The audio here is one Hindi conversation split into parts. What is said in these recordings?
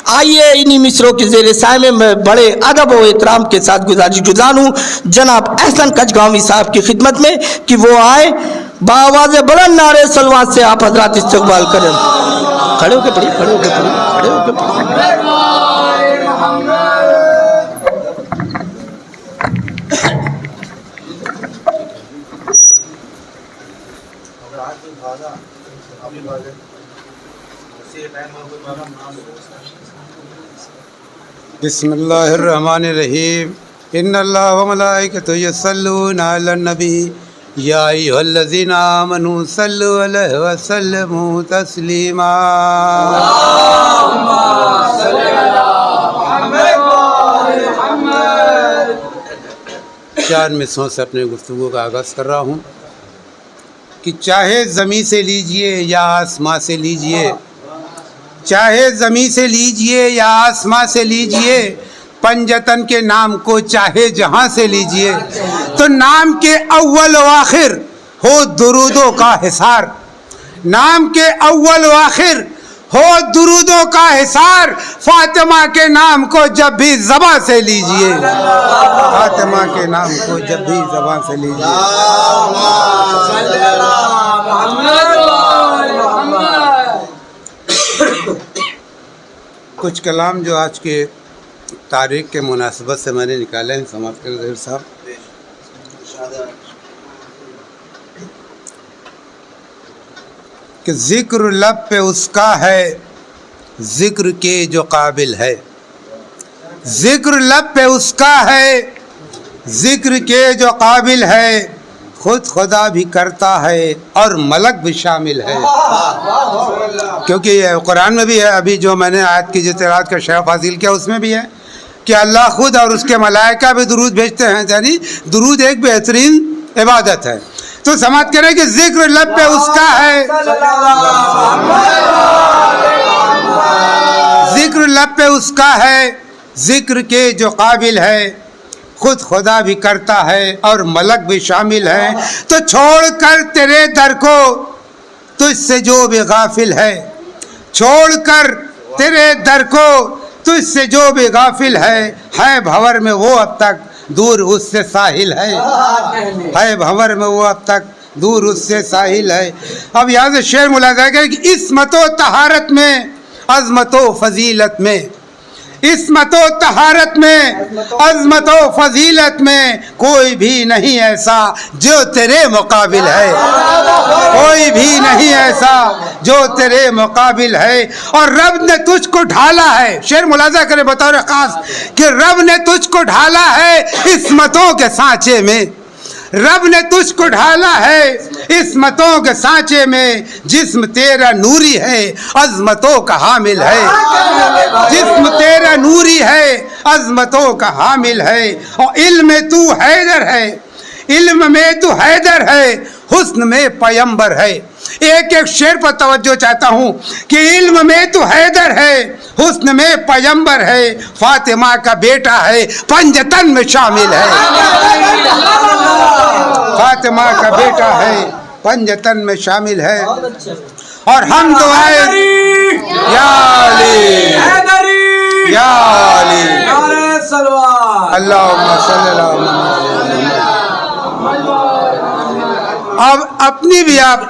आइए इन्हीं मिसरों के जेर साये में बड़े अदब और एहतराम के साथ गुजारिश गुजारूं जनाब अहसन कचगांवी साहब की खिदमत में कि वो आए बावाज़ बुलंद नारे सलवात से आप हजरात इस्तकबाल करें। खड़े होके पढ़िए, खड़े होके पढ़िए, खड़े होके पढ़िए। बिस्मिल्लाहिर्रहमानिर्रहीम इन्नल्लाह व मलाइकतहु यस्सल्लूना अलन नबी या अय्युहल्लज़ीना आमनू सल्लु अलैहि व सल्लिमू तस्लीमा। अल्लाहुम्मा सल्लि अला मुहम्मद व आलि मुहम्मद। 4 मिसरों से अपने गुफ्तगू का आगाज़ कर रहा हूँ कि चाहे ज़मीन से लीजिए या आसमां से लीजिए, चाहे ज़मीन से लीजिए या आसमां से लीजिए, पंजतन के नाम को चाहे जहाँ से लीजिए, तो नाम के अव्वल व आखिर हो दुरूदों का हिसार, नाम के अव्वल व आखिर हो दुरूदों का हिसार। फातिमा के नाम को जब भी ज़बां से लीजिए, फातिमा के नाम को जब भी ज़बां से लीजिए। कुछ कलाम जो आज के तारीख़ के मुनासिबत से मैंने निकाले हैं, समाप्त कर ज़हीर साहब। कि ज़िक्र लब पे उसका है ज़िक्र के जो काबिल है, ज़िक्र लब पे उसका है ज़िक्र के जो काबिल है, खुद खुदा भी करता है और मलक भी शामिल है। क्योंकि ये कुरान में भी है, अभी जो मैंने आयत की जो तिलावत का शेर फाजिल किया उसमें भी है कि अल्लाह खुद और उसके मलाइका भी दुरूद भेजते हैं, यानी दुरूद एक बेहतरीन इबादत है। तो समझ करें कि जिक्र लब पे उसका है, जिक्र लब पे उसका है, जिक्र के जो काबिल है, खुद खुदा भी करता है और मलक भी शामिल है। तो छोड़ कर तेरे दर को तुझसे जो भी गाफिल है, छोड़ कर तेरे दर को तुझसे जो भी गाफिल है भंवर में वो अब तक दूर उससे साहिल है भंवर में वो अब तक दूर उससे साहिल है। अब यहाँ से शेर मुलाजा करें कि इस्मतो तहारत में अज़मतो फजीलत में, इस्मतो तहारत में अज़मतो फजीलत में कोई भी नहीं ऐसा जो तेरे मुकाबिल है, कोई भी नहीं ऐसा जो तेरे मुकाबिल है। और रब ने तुझको ढाला है, शेर मुलाजा करें बतौर खास कि रब ने तुझको ढाला है इस्मतों के सांचे में, रब ने तुझको ढाला है इस्मतों के सांचे में। जिस्म तेरा नूरी है अज़मतों का हामिल है, जिस्म तेरा नूरी है अज़मतों का हामिल है। और इल्म में तू हैदर है, इल्म में तू हैदर है, हुस्न में पैगंबर है। एक एक शेर पर तवज्जो चाहता हूँ कि इल्म में तू हैदर है, हुस्न में पैगंबर है, फातिमा का बेटा है, पंजतन में शामिल है, फातिमा का बेटा है, पंजतन में शामिल है। और हम दुआएं या अली या अली अल्लाहुम्मा सल्ली अला मुहम्मद। अब अपनी भी आप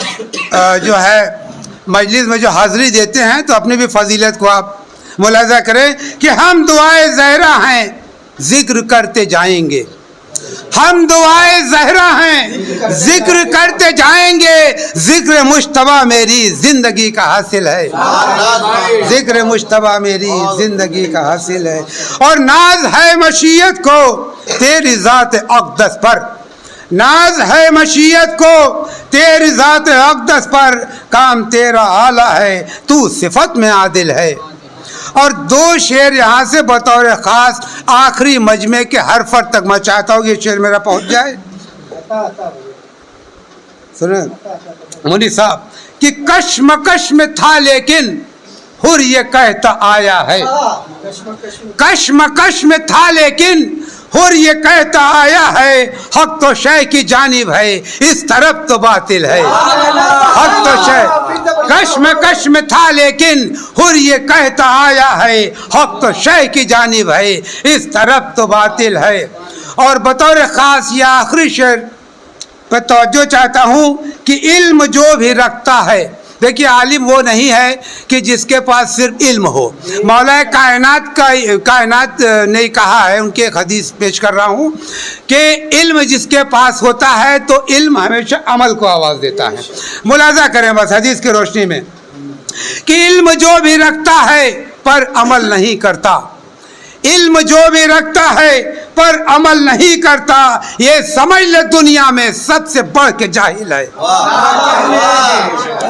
जो है मजलिस में जो हाज़िरी देते हैं तो अपनी भी फजीलत को आप मुलाजा करें कि हम दुआए ज़हरा हैं जिक्र करते जाएंगे, हम दुआए ज़हरा हैं जिक्र करते जाएंगे। जिक्र मुश्तबा मेरी ज़िंदगी का हासिल है, जिक्र मुश्तबा मेरी ज़िंदगी का हासिल है। और नाज है मशीयत को तेरी ज़ात अक़दस पर, नाज है मशीयत को तेरी ज़ात अक़दस पर, काम तेरा आला है तू सिफत में आदिल है। और 2 शेर यहाँ से बतौर ख़ास आखिरी मजमे के हरफर तक मैं चाहता हूँ ये शेर मेरा पहुँच जाए। सुने मुनी साहब कि कश्मकश में था लेकिन हुर ये कहता आया है, कश्मकश में था लेकिन हुर ये कहता आया है, हक तो शय की जानिब है इस तरफ तो बातिल है, हक तो शय कश्म था लेकिन हुर ये कहता आया है, हक तो शय की जानिब है, इस तरफ तो बातिल है। और बतौर ख़ास या आखिरी शेर पर तवज्जो चाहता हूँ कि इल्म जो भी रखता है, देखिए आलिम वो नहीं है कि जिसके पास सिर्फ इल्म हो। मौला कायनात ने कहा है, उनके एक हदीस पेश कर रहा हूँ कि इल्म जिसके पास होता है तो इल्म हमेशा अमल को आवाज़ देता है। मुलाजा करें बस हदीस की रोशनी में कि इल्म जो भी रखता है पर अमल नहीं करता, इल्म जो भी रखता है पर अमल नहीं करता, ये समझ ले दुनिया में सबसे बढ़ के जाहिल है।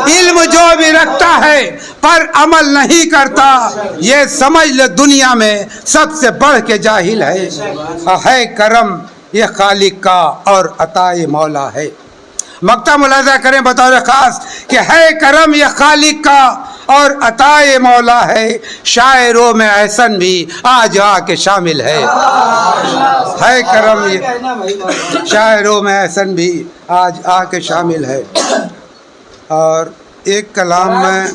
इल्म जो भी रखता है पर अमल नहीं करता, ये समझ ले दुनिया में सबसे बढ़ के जाहिल है करम ये खालिक का और अताए मौला है। मक्ता मुलाजा करें बतौर ख़ास कि है करम ये खालिक का और अताए मौला है, शायरों में एहसन भी आज आके शामिल है करम ये शायरों में एहसन भी आज आके शामिल है। और एक कलाम में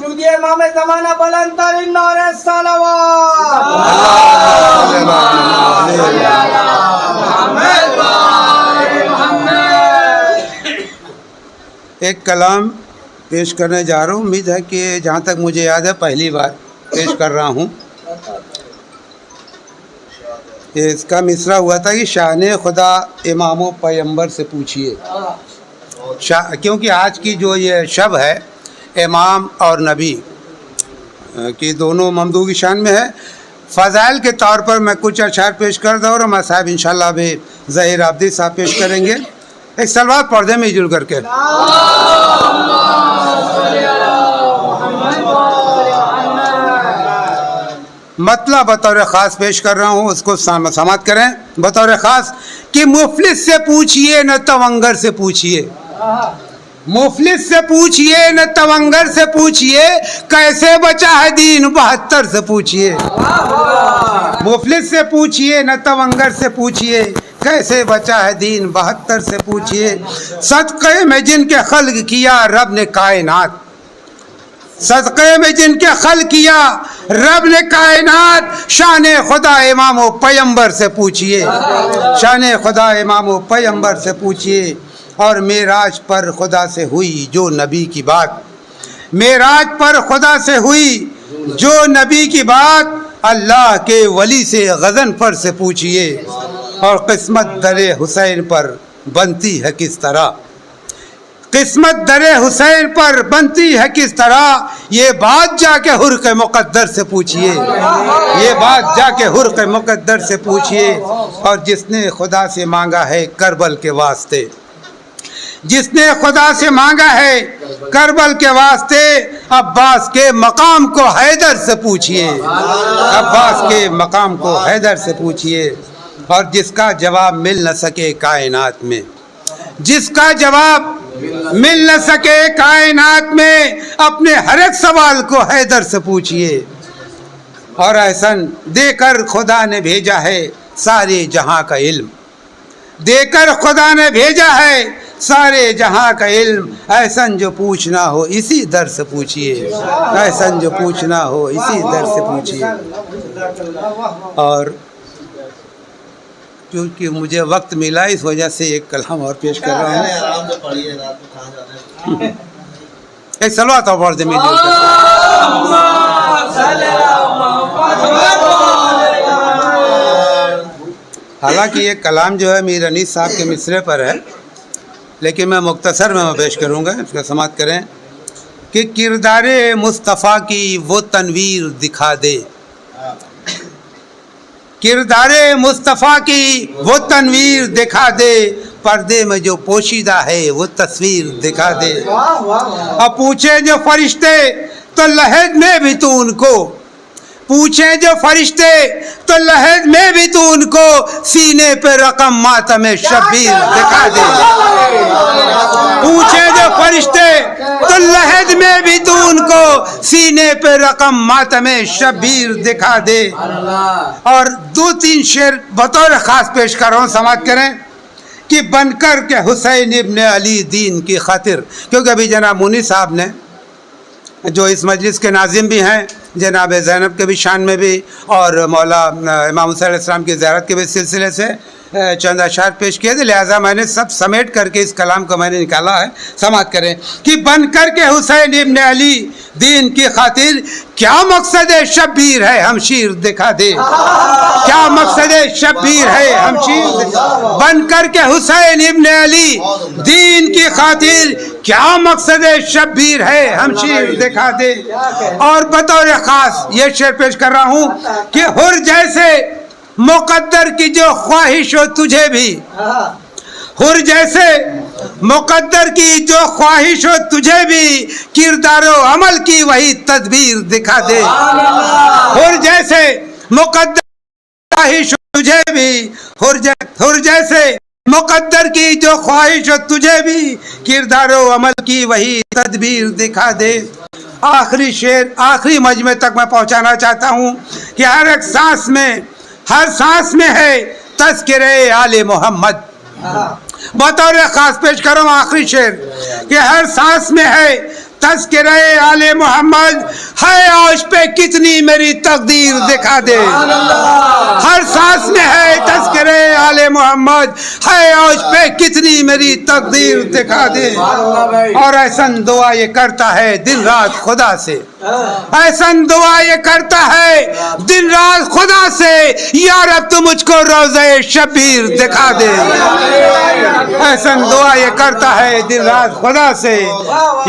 एक कलाम पेश करने जा रहा हूँ। उम्मीद है कि जहाँ तक मुझे याद है पहली बार पेश कर रहा हूँ। इसका मिसरा हुआ था कि शान खुदा इमाम पैगंबर से पूछिए, क्योंकि आज की जो ये शब है इमाम और नबी की दोनों ममदू की शान में है। फ़ज़ाइल के तौर पर मैं कुछ अशार पेश कर दूँ और हमारे साहब इंशाल्लाह भी ज़हीर आबदी साहब पेश करेंगे। एक सलवात पर्दे में जुल करके मतलब बतौर ख़ास पेश कर रहा हूँ, उसको समात करें बतौर ख़ास कि मुफलिस से पूछिए न तवंगर से पूछिए, मुफलिस से पूछिए न तवंगर से पूछिए, कैसे बचा है दीन 72 से पूछिए। मुफलिस से पूछिए न तवंगर से पूछिए, कैसे बचा है दीन 72 से पूछिए। सदक़े में जिनके खल्क़ किया रब ने कायनात, सदक़े में जिनके खल्क़ किया रब ने कायनात, शान खुदा इमाम पैगंबर से पूछिए, शान खुदा इमाम पैगंबर से पूछिए। और मेराज पर खुदा से हुई जो नबी की बात, मेराज पर खुदा से हुई जो नबी की बात, अल्लाह के वली से गज़नफर से पूछिए। और किस्मत दरे हुसैन पर बनती है किस तरह, किस्मत दरे हुसैन पर बनती है किस तरह, ये बात जाके हुर्क़ मुक़द्दर से पूछिए, ये बात जाके हुर्क़ मुक़द्दर से पूछिए। और जिसने खुदा से मांगा है करबल के वास्ते, जिसने खुदा से मांगा है करबल के वास्ते, अब्बास के मकाम को हैदर से पूछिए, अब्बास के मकाम को हैदर से पूछिए। और जिसका जवाब मिल न सके कायनात में, जिसका जवाब मिल न सके कायनात में, अपने हर एक सवाल को हैदर से पूछिए। और एहसन देकर खुदा ने भेजा है सारे जहां का इल्म, देकर खुदा ने भेजा है सारे जहां का इल्म, एहसन जो पूछना हो इसी दर से पूछिए, एहसन जो पूछना हो इसी दर से पूछिए। और क्योंकि मुझे वक्त मिला इस वजह से एक कलाम और पेश कर रहा हूँ। एक सलवात और पढ़ दे मिल हालांकि ये कलाम जो है मीर अनीस साहब के मिसरे पर है, लेकिन मैं मुख्तसर में पेश करूँगा। इसका समात करें कि किरदारे मुस्तफ़ा की वो तनवीर दिखा दे, किरदारे मुस्तफ़ा की वो तनवीर दिखा दे, पर्दे में जो पोशीदा है वो तस्वीर दिखा दे। अब पूछे जो फरिश्ते तो लहज में भी तू उनको, पूछे जो फरिश्ते तो लहज में भी तू उनको, सीने पे रकम मातम शबीर दिखा दे। पूछे जो फरिश्ते तो लहज में भी तू उनको, सीने पे रकम मातम शबीर दिखा दे। और 2-3 शेर बतौर ख़ास पेश कर रहा हूँ, समात करें कि बनकर के हुसैन इब्न अली दीन की खातिर, क्योंकि अभी जनाब मुनी साहब ने जो इस मजलिस के नाजिम भी हैं, जनाब ज़ैनब के भी शान में भी और मौला इमाम हुसैन अलैहिस्सलाम की ज़ियारत के भी सिलसिले से चंद अशार पेश किए थे। लिहाजा मैंने सब समेट करके इस कलाम को मैंने निकाला है। समात करें कि बन कर के हुसैन इब्न अली दीन की खातिर क्या मकसद शब्बीर है हमशीर दिखा दे, क्या मकसद शब्बीर है हमशीर, बन कर के हुसैन इब्न अली दीन की खातिर क्या मकसद शब्बीर है हमशीर दिखा दे। और बतौर खास ये शेर पेश कर रहा हूँ कि हुर जैसे मुकद्दर की जो ख्वाहिश हो तुझे भी, हुर जैसे मुकद्दर की जो ख्वाहिश हो तुझे भी, किरदारो अमल की वही तदबीर दिखा दे। हुर जैसे मुकद्दर ख्वाहिश हो तुझे भी, हुर जैसे मुकद्दर की जो ख्वाहिश हो तुझे भी, किरदारो अमल की वही तदबीर दिखा दे। आखिरी शेर, आखिरी मजमे तक मैं पहुंचाना चाहता हूं कि हर सांस में है तज़किरे आले मोहम्मद। बतौर खास पेश करो आखिरी शेर कि हर सांस में है तज़किरे आले मोहम्मद, है औश पे कितनी मेरी तकदीर दिखा दे। हर सांस में है तज़किरे आले मोहम्मद, है औश पे कितनी मेरी तकदीर दिखा दे। और ऐसन दुआ ये करता है दिन रात खुदा से, ऐसन दुआ ये करता है दिन रात खुदा से, या रब तू मुझको रोज़े शबीर दिखा दे। ऐसन दुआ ये करता है दिन रात खुदा से,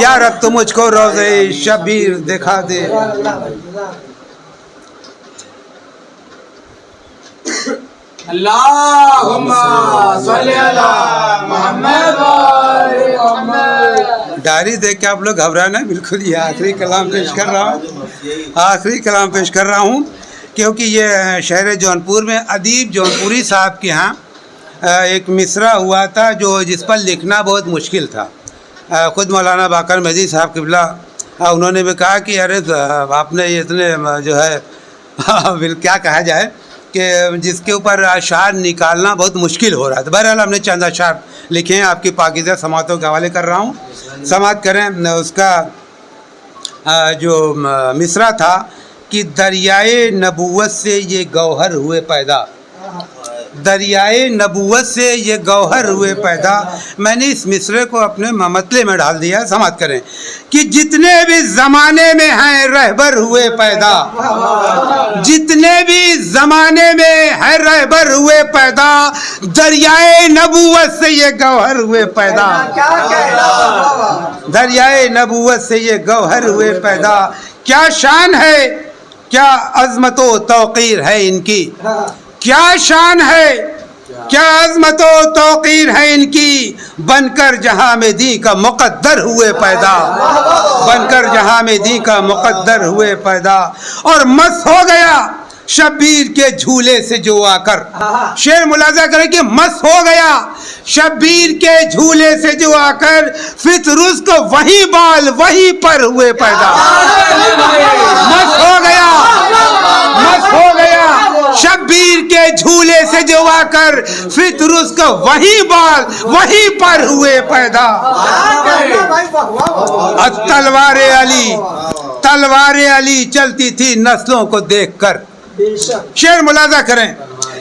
या रब तू मुझको रोज़े शबीर दिखा दे। अल्लाहुम्मा सल्ली अला मुहम्मद व आले मुहम्मद। डायरी देख के आप लोग घबराना, बिल्कुल ये आखिरी कलाम पेश कर रहा हूँ, आखिरी कलाम पेश कर रहा हूँ, क्योंकि ये शहर जौनपुर में अदीब जौनपुरी साहब के यहाँ एक मिसरा हुआ था जो जिस पर लिखना बहुत मुश्किल था। ख़ुद मौलाना बाकर मजीद साहब किबला उन्होंने भी कहा कि अरे आपने इतने जो है क्या कहा जाए कि जिसके ऊपर अशार निकालना बहुत मुश्किल हो रहा था। बहरहाल हमने चंद अशार लिखे हैं, आपकी पाकीज़ा समातों के हवाले कर रहा हूँ। समात करें। उसका जो मिसरा था कि दरियाए नबूवत से ये गौहर हुए पैदा, दरियाए नबूवत से ये गौहर हुए पैदा। मैंने इस मिसरे को अपने मतले में डाल दिया। समात करें कि जितने भी ज़माने में हैं रहबर हुए पैदा, जितने भी ज़माने में हैं रहबर हुए पैदा, दरियाए नबूवत से ये गौहर हुए पैदा, दरियाए नबूवत से ये गौहर हुए पैदा। क्या शान है, क्या अज़मतो तौक़ीर है इनकी, क्या शान है, क्या अज़मतो तौक़ीर है इनकी, बनकर जहां में दी का मुक़द्दर हुए पैदा, बनकर जहां में दी का मुक़द्दर हुए पैदा। और मस्त हो गया शब्बीर के झूले से जो आकर, शेर मुलाजा करें कि मस्त हो गया शब्बीर के झूले से जो आकर, फितरुस को वही बाल वही पर हुए पैदा। मस्त हो गया, मस्त हो गया शब्बीर के झूले से जो आकर, फितरुस को वही बाल वही पर हुए पैदा। तलवारे अली, तलवारे अली चलती थी नस्लों को देखकर। शेर मुलाजा करें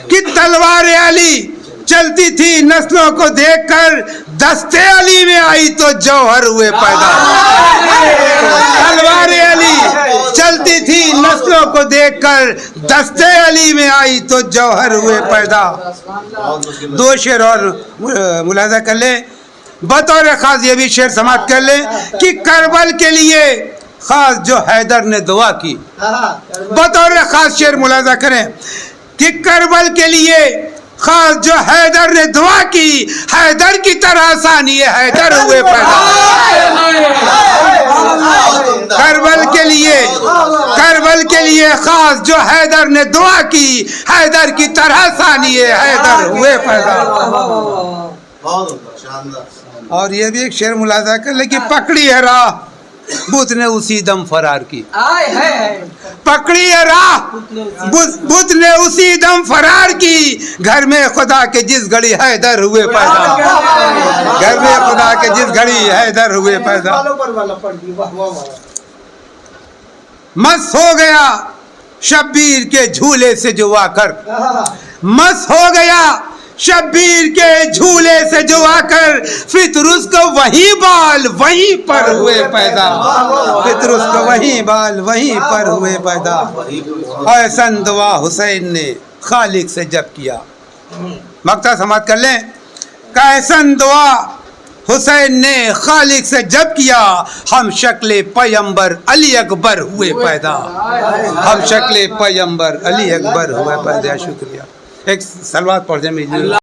कि तलवारे अली चलती थी नस्लों को देखकर, दस्ते अली में आई तो जौहर हुए पैदा। तलवारे अली चलती थी नस्लों को देखकर, दस्ते अली में आई तो जौहर हुए पैदा। दो शेर और मुलाजा कर ले। बतौर खास ये भी शेर समाप्त कर ले कि करबल के लिए खास जो हैदर ने दुआ की। बतौर खास शेर मुलाजा करें कि करबल के लिए खास जो हैदर ने दुआ की, हैदर की तरह सानिए हैदर हुए पैदा। करबल के लिए खास जो हैदर ने दुआ की, हैदर की तरह सानिए हैदर हुए पैदा। और ये भी एक शेर मुलाजा कर ले कि पकड़ी है राह बुत ने उसी दम फरार की, पकड़ी है राह बुत ने उसी दम फरार की, घर में खुदा के जिस घड़ी हैदर हुए पैदा, घर में खुदा के जिस घड़ी हैदर हुए पैदा। मस्त हो गया शब्बीर के झूले से जो आकर, मस्त हो गया शब्बीर के झूले से जो आकर, फिर उसको वहीं बाल वहीं पर हुए पैदा, फिर उसको वहीं बाल वहीं पर हुए पैदा। ऐसा दुआ हुसैन ने खालिक से जब किया, मक्ता समाप्त कर लें। कैसन दुआ हुसैन ने खालिक से जब किया, हम शक्ले पैगंबर अली अकबर हुए पैदा, हम शक्ले पैगंबर अली अकबर हुए पैदा। शुक्रिया। एक सलवात पढ़ दे मेरी।